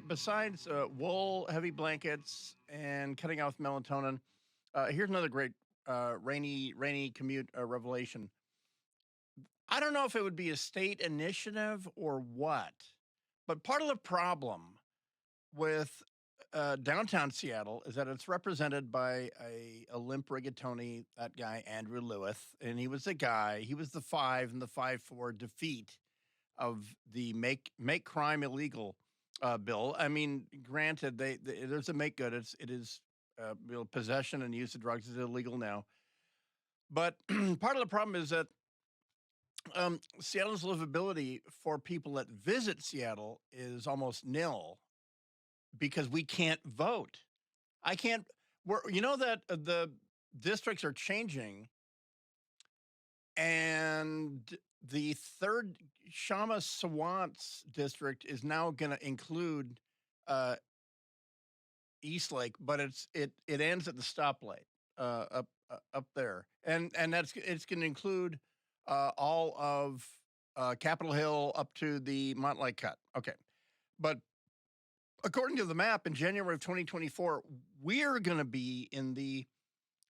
Besides wool, heavy blankets, and cutting off melatonin, here's another great rainy commute revelation. I don't know if it would be a state initiative or what, but part of the problem with downtown Seattle is that it's represented by a limp rigatoni, that guy Andrew Lewis, and he was the guy. He was the 5 and the 5-4 defeat of the make crime illegal bill. I mean, granted, there's a make good. It is possession and use of drugs is illegal now. But part of the problem is that Seattle's livability for people that visit Seattle is almost nil because we can't vote. I can't. You know that the districts are changing, and the third Shama Sawant's district is now going to include uh, Eastlake, but it ends at the stoplight up there, and it's going to include all of Capitol Hill up to the Montlake Cut. Okay, but according to the map, in January of 2024, we're going to be in the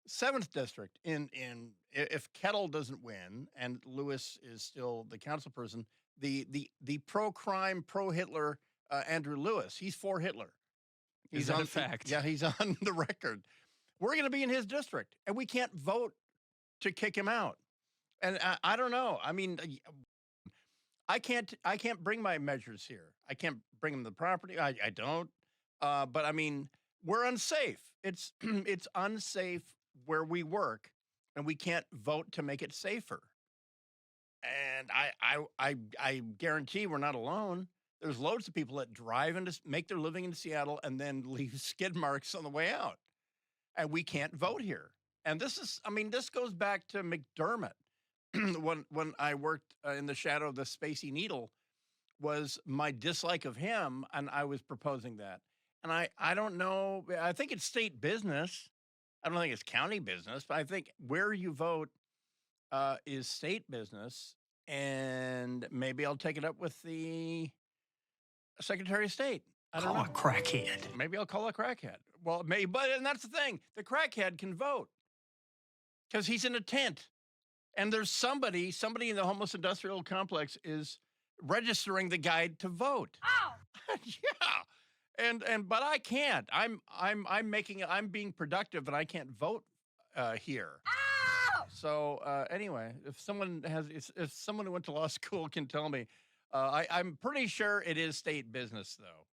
seventh district. If Kettle doesn't win and Lewis is still the council person, the pro crime, pro Hitler Andrew Lewis, he's for Hitler. Is that a fact? Yeah, he's on the record. We're going to be in his district, and we can't vote to kick him out. And I don't know. I mean, I can't bring my measures here. I can't bring them to the property. I don't. But I mean, we're unsafe. It's it's unsafe where we work, and we can't vote to make it safer. And I guarantee we're not alone. There's loads of people that drive and make their living in Seattle and then leave skid marks on the way out, and we can't vote here. And I mean, this goes back to McDermott when I worked in the shadow of the Spacey Needle was my dislike of him, and I was proposing that. And I don't know. I think it's state business. I don't think it's county business, but I think where you vote is state business, and maybe I'll take it up with the Secretary of State. I don't know. Call a crackhead. Maybe I'll call a crackhead. Well, maybe, but and that's the thing. The crackhead can vote because he's in a tent, and there's somebody in the homeless industrial complex is registering the guy to vote. Ow! Yeah, but I can't. I'm being productive, and I can't vote here. Ow! So anyway, if someone who went to law school can tell me, I'm pretty sure it is state business though.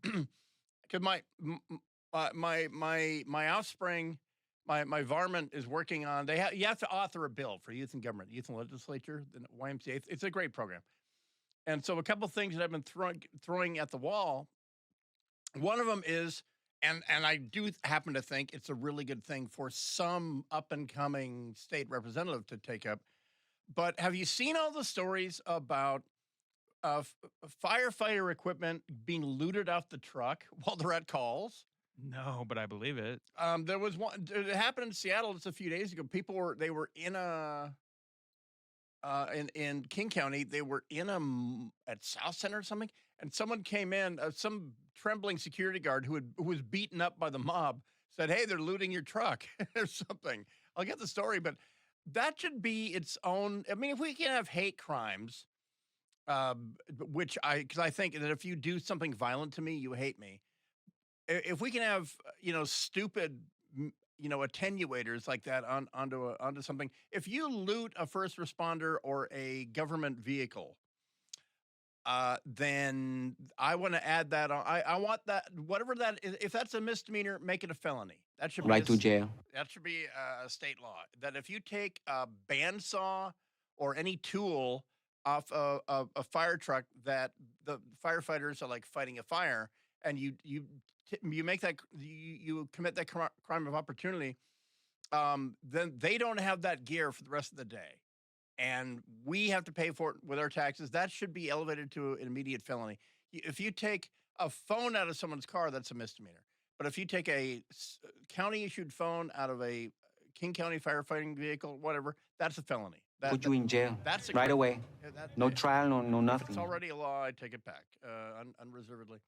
Because my offspring, my varmint is working on. You have to author a bill for youth and government, youth and legislature, the YMCA. It's a great program, and so a couple of things that I've been throwing at the wall. One of them is, and I do happen to think it's a really good thing for some up and coming state representative to take up. But have you seen all the stories about firefighter equipment being looted off the truck while they're at calls? No, but I believe it. There was one. It happened in Seattle just a few days ago. They were in a in King County. They were at South Center or something, and someone came in. Some trembling security guard who was beaten up by the mob said, "Hey, they're looting your truck," or something. I'll get the story, but that should be its own. I mean, if we can have hate crimes, because I think that if you do something violent to me, you hate me. If we can have stupid attenuators like that onto something. If you loot a first responder or a government vehicle, then I want to add that on. I want that, whatever that is. If that's a misdemeanor, make it a felony. That should be Right to jail. That should be a state law. That if you take a bandsaw or any tool off a fire truck that the firefighters are like fighting a fire, and you make that you commit that crime of opportunity, then they don't have that gear for the rest of the day, and we have to pay for it with our taxes. That should be elevated to an immediate felony. If you take a phone out of someone's car, that's a misdemeanor. But if you take a county issued phone out of a King County firefighting vehicle, whatever, that's a felony. That, put that you in jail that's a right great. away. Yeah, No trial, no if it's nothing. already a law, I take it back unreservedly.